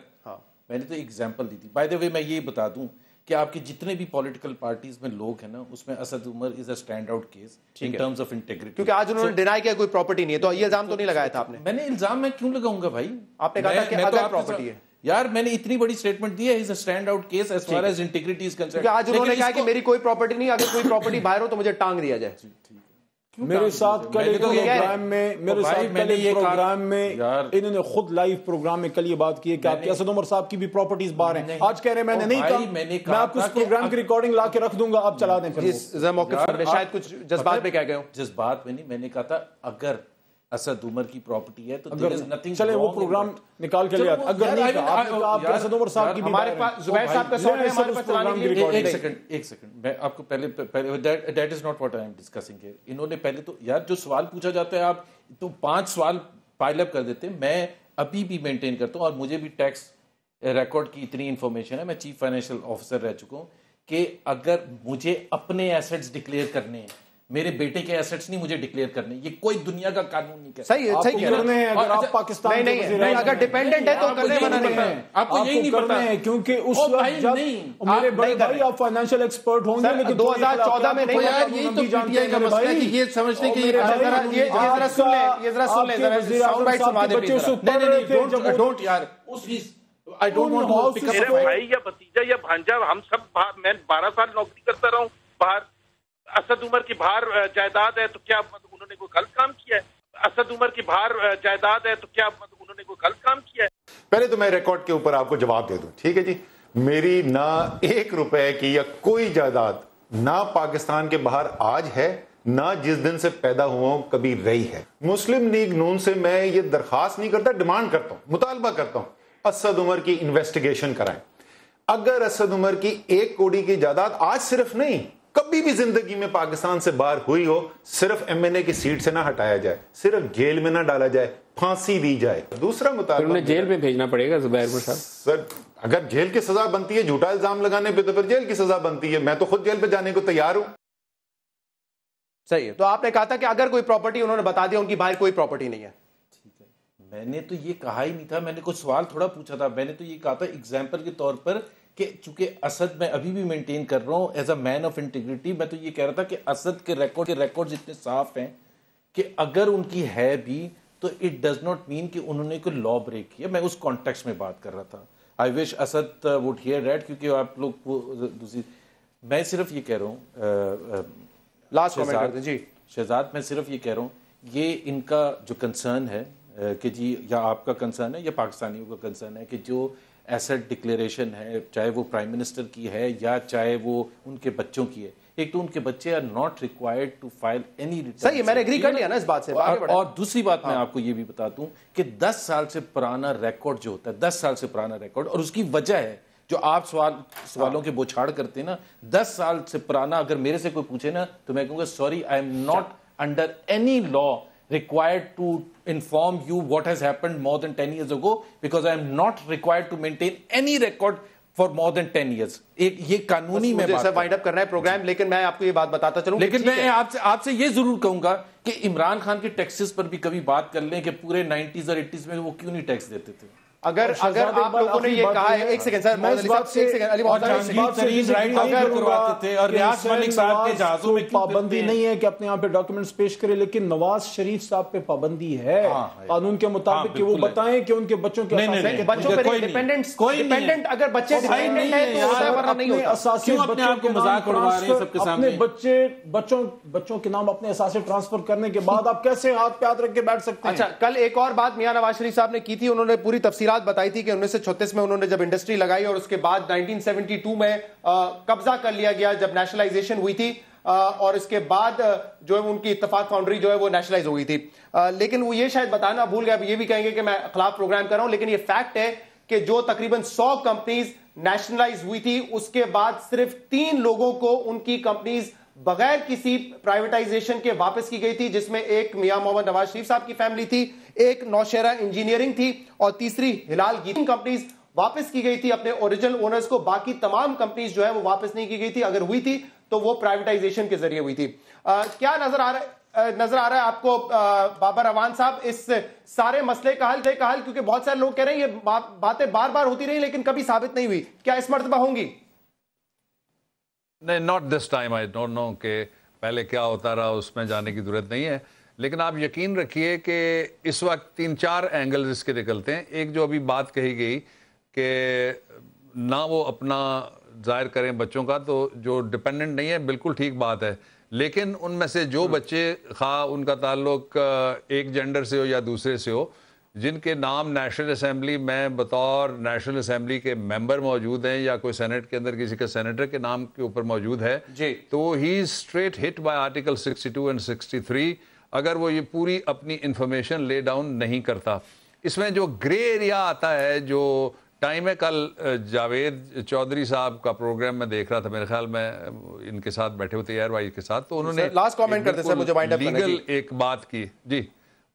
میں نے تو ایگزامپل دی تھی. بائی دا وے میں یہ بتا دوں کہ آپ کے جتنے بھی پولیٹیکل پارٹیز میں لوگ ہیں نا, اس میں Asad Umar is a standout case in terms of integrity. کیونکہ آج انہوں نے ڈینائی کیا کوئی پراپرٹی نہیں ہے, تو یہ الزام تو نہیں لگایا تھا آپ نے. میں نے الزام میں کیوں لگاؤں گا بھائی؟ آپ نے کہا تھا کہ اگر پراپرٹی ہے. یار میں نے اتنی بڑی اسٹیٹمنٹ دی ہے, is a standout case as far as integrity is concerned. کیونکہ آج انہوں نے کہا کہ میری کوئی پراپرٹی نہیں, اگر کوئی پراپرٹی باہر ہو تو مجھے ٹانگ دیا جائے. میرے ساتھ کل پروگرام میں انہوں نے خود لائیو پروگرام میں کل یہ بات کی ہے کہ آپ کے اسد عمر صاحب کی بھی پراپرٹیز باہر ہیں. آج کہہ رہے ہیں میں نے نہیں کہا, میں آپ کو اس پروگرام کی ریکارڈنگ لا کے رکھ دوں گا, آپ چلا دیں. شاید کچھ جذبات پہ کہہ گئے ہوں. جذبات میں نہیں, میں نے کہا تھا اگر اسد عمر کی پراپرٹی ہے تو چلے وہ پروگرام نکال کے لیا. اگر نہیں کہا آپ کے اسد عمر صاحب کی ہمارے پاس زبیر صاحب کا سوال ہے, ہمارے پاس چلانے کے لیے. ایک سیکنڈ میں آپ کو پہلے that is not what I am discussing here. انہوں نے پہلے تو یار جو سوال پوچھا جاتا ہے آپ تو 5 سوال پائل اپ کر دیتے ہیں. میں ابھی بھی مینٹین کرتا ہوں اور مجھے بھی ٹیکس ریکارڈ کی اتنی انفارمیشن ہے, میں چیف فائنینشیل آفیسر رہ چکا ہوں, کہ اگر مجھے اپنے ایسٹس ڈکلیئر کرنے ہیں, میرے بیٹے کے ایسٹس نہیں مجھے ڈکلیئر کرنے, یہ کوئی دنیا کا قانون نہیں کہتا. صحیح ہے. اگر آپ پاکستان نہیں اگر ڈیپینڈنٹ ہے تو کرنے منع نہیں ہے. آپ کو یہی نہیں پتا ہے کیونکہ اس وقت جب میرے بڑے بھائی آپ فائنینشیل ایکسپرٹ ہوں گے, لیکن 2014 میں نہیں. یار یہی تو پی ٹی آئی کا مسئلہ ہے کہ یہ سمجھتے کہ یہ ذرا سن لیں, یہ ذرا سن لیں, ساؤنڈ بائٹ سنا دیں. نہیں ڈونٹ یار I don't want to pick up میرے بھائی یا بھتیجا یا بھانجا, ہم سب میں 12 سال نوکری کرتا رہا ہوں باہر. اسد عمر کی باہر جائیداد ہے تو کیا انہوں نے کوئی غلط کام کیا ہے؟ اسد عمر کی باہر جائیداد ہے تو کیا انہوں نے کوئی غلط کام کیا ہے؟ پہلے تو میں ریکارڈ کے اوپر آپ کو جواب دے دوں, ٹھیک ہے جی. میری نہ 1 روپے کی یا کوئی جائیداد نہ پاکستان کے باہر آج ہے, نہ جس دن سے پیدا ہوا ہوں کبھی رہی ہے. مسلم لیگ نون سے میں یہ درخواست نہیں کرتا, ڈیمانڈ کرتا ہوں, مطالبہ کرتا ہوں, اسد عمر کی انویسٹیگیشن کرائیں. اگر اسد عمر کی 1 کوڑی کی جائیداد آج صرف نہیں کبھی بھی زندگی میں پاکستان سے باہر ہوئی ہو, صرف ایم این اے کی سیٹ سے نہ ہٹایا جائے, صرف جیل میں نہ ڈالا جائے, پھانسی دی جائے. دوسرا مطالبہ جیل میں بھیجنا پڑے گا زبیر صاحب. سر اگر جیل کی سزا بنتی ہے جھوٹا الزام لگانے پہ تو پھر جیل کی سزا بنتی ہے. میں تو خود جیل پہ جانے کو تیار ہوں. صحیح ہے. تو آپ نے کہا تھا کہ اگر کوئی پراپرٹی, انہوں نے بتا دیا ان کی باہر کوئی پراپرٹی نہیں ہے. ٹھیک ہے, میں نے تو یہ کہا ہی نہیں تھا, میں نے کوئی سوال تھوڑا پوچھا تھا. میں نے تو یہ کہا تھا ایگزامپل کے طور پر کہ چونکہ اسد میں ابھی بھی مینٹین کر رہا ہوں as a man of integrity, میں تو یہ کہہ رہا تھا کہ اسد کے ریکارڈ اتنے صاف ہیں کہ اگر ان کی ہے بھی تو اٹ ڈز ناٹ مین کہ انہوں نے کوئی لا بریک کیا. میں اس کانٹیکسٹ میں بات کر رہا تھا. آئی وش اسد وڈ ہیئر دیٹ، کیونکہ آپ لوگ دوسری، میں صرف یہ کہہ رہا ہوں لاسٹ کمنٹ کر دیں جی شہزاد، میں صرف یہ کہہ رہا ہوں یہ ان کا جو کنسرن ہے کہ جی یا آپ کا کنسرن ہے یا پاکستانیوں کا کنسرن ہے کہ جو ایسٹ ڈکلیریشن ہے چاہے وہ پرائم منسٹر کی ہے یا چاہے وہ ان کے بچوں کی ہے، ایک تو ان کے بچے are not required to file any return. صحیح، میں نے ایگری کر لیا نا اس بات سے. اور دوسری بات میں آپ کو یہ بھی بتاتا ہوں کہ 10 سال سے پرانا ریکارڈ جو ہوتا ہے، 10 سال سے پرانا ریکارڈ، اور اس کی وجہ ہے جو آپ سوالوں کے بوچھاڑ کرتے ہیں نا، 10 سال سے پرانا اگر میرے سے کوئی پوچھے نا تو میں کہوں گا sorry I am not under any law required to inform you what has happened more than 10 years ago because I am not required to maintain any record for more than 10 years. یہ قانونی میں بات وائنڈ اپ کرنا ہے programme, لیکن میں آپ کو یہ بات بتاتا چلوں، لیکن میں آپ سے یہ ضرور کہوں گا کہ عمران خان کے ٹیکسز پر بھی کبھی بات کر لیں کہ پورے 90s اور 80s میں وہ کیوں نہیں ٹیکس دیتے تھے. اگر آپ لوگوں نے یہ کہا ہے، ایک سیکنڈ سر، اور ریاض ملک صاحب کے جہازوں میں پابندی نہیں ہے کہ اپنے یہاں پہ ڈاکیومنٹس پیش کرے، لیکن نواز شریف صاحب پہ پابندی ہے قانون کے مطابق کہ وہ بتائیں کہ ان کے بچوں کے بچوں پہ ڈیپینڈنٹ اگر بچے اپنے اساسی بچوں کے نام اپنے اساسی ٹرانسفر کرنے کے بعد آپ کیسے ہاتھ پہ ہاتھ رکھ کے بیٹھ سکتے ہیں؟ اچھا، کل ایک اور بات میاں نواز شریف صاحب نے کی تھی، انہوں نے پوری تفصیلات بتائی تھی کہ 1936 میں انہوں نے جب انڈسٹری لگائی اور اس کے بعد 1972 میں قبضہ کر لیا گیا جب نیشنلائزیشن ہوئی تھی، اور اس کے بعد جو ہے ان کی اتفاق فاؤنڈری جو ہے وہ نیشنلائز ہو گئی تھی. لیکن وہ یہ شاید بتانا بھول گیا، یہ بھی کہیں گے کہ میں خلاف پروگرام کر رہا ہوں، لیکن یہ فیکٹ ہے کہ جو تقریباً 100 کمپنیز نیشنلائز ہوئی تھی اس کے بعد صرف 3 لوگوں کو ان کی کمپنیز بغیر کسی پرائیویٹائزیشن کے واپس کی گئی تھی، جس میں ایک میاں محمد نواز شریف صاحب کی فیملی تھی، ایک نوشہرہ انجینئرنگ تھی، اور تیسری ہلال گیتنگ. کمپنیز واپس کی گئی تھی اپنے اوریجنل اونرز کو، باقی تمام کمپنیز جو ہے وہ واپس نہیں کی گئی تھی، اگر ہوئی تھی تو وہ پرائیویٹائزیشن کے ذریعے ہوئی تھی. کیا نظر آ رہا ہے آپ کو بابر اعوان صاحب اس سارے مسئلے کا حل؟ کیونکہ بہت سارے لوگ کہہ رہے ہیں یہ باتیں بار بار ہوتی رہی لیکن کبھی ثابت نہیں ہوئی، کیا اس مرتبہ ہوں گی؟ نہیں، not this time. I don't know کہ پہلے کیا ہوتا رہا، اس میں جانے کی ضرورت نہیں ہے، لیکن آپ یقین رکھیے کہ اس وقت 3-4 اینگلز اس کے نکلتے ہیں. ایک جو ابھی بات کہی گئی کہ نہ وہ اپنا ظاہر کریں بچوں کا، تو جو ڈپینڈنٹ نہیں ہے بالکل ٹھیک بات ہے، لیکن ان میں سے جو بچے خواہ ان کا تعلق ایک جینڈر سے ہو یا دوسرے سے ہو، جن کے نام نیشنل اسمبلی میں بطور نیشنل اسمبلی کے ممبر موجود ہیں یا کوئی سینٹ کے اندر کسی کے سینیٹر کے نام کے اوپر موجود ہے، تو he is straight hit by article 62 and 63 اگر وہ یہ پوری اپنی انفارمیشن لے ڈاؤن نہیں کرتا. اس میں جو گرے ایریا آتا ہے، جو ٹائم ہے، کل جاوید چودھری صاحب کا پروگرام میں دیکھ رہا تھا، میرے خیال میں ان کے ساتھ بیٹھے ہوتے ایئر وائی کے ساتھ، تو انہوں نے لاسٹ کامنٹ کرتے سر مجھے وائنڈ اپ کرنا لیگل ایک بات کی جی،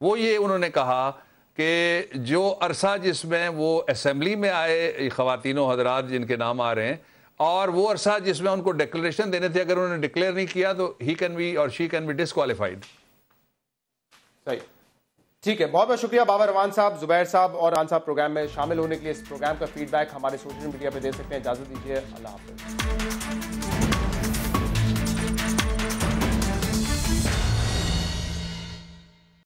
وہ یہ انہوں نے کہا کہ جو عرصہ جس میں وہ اسمبلی میں آئے خواتین و حضرات جن کے نام آ رہے ہیں، اور وہ عرصہ جس میں ان کو ڈیکلیریشن دینے تھے، اگر انہوں نے ڈکلیئر نہیں کیا تو ہی کین بی اور شی کین بی ڈسکوالیفائڈ. صحیح، ٹھیک ہے. بہت بہت شکریہ بابر اعوان صاحب، زبیر صاحب اور اعوان صاحب پروگرام میں شامل ہونے کے لیے. اس پروگرام کا فیڈ بیک ہمارے سوشل میڈیا پہ دے سکتے ہیں. اجازت دیجیے، اللہ حافظ.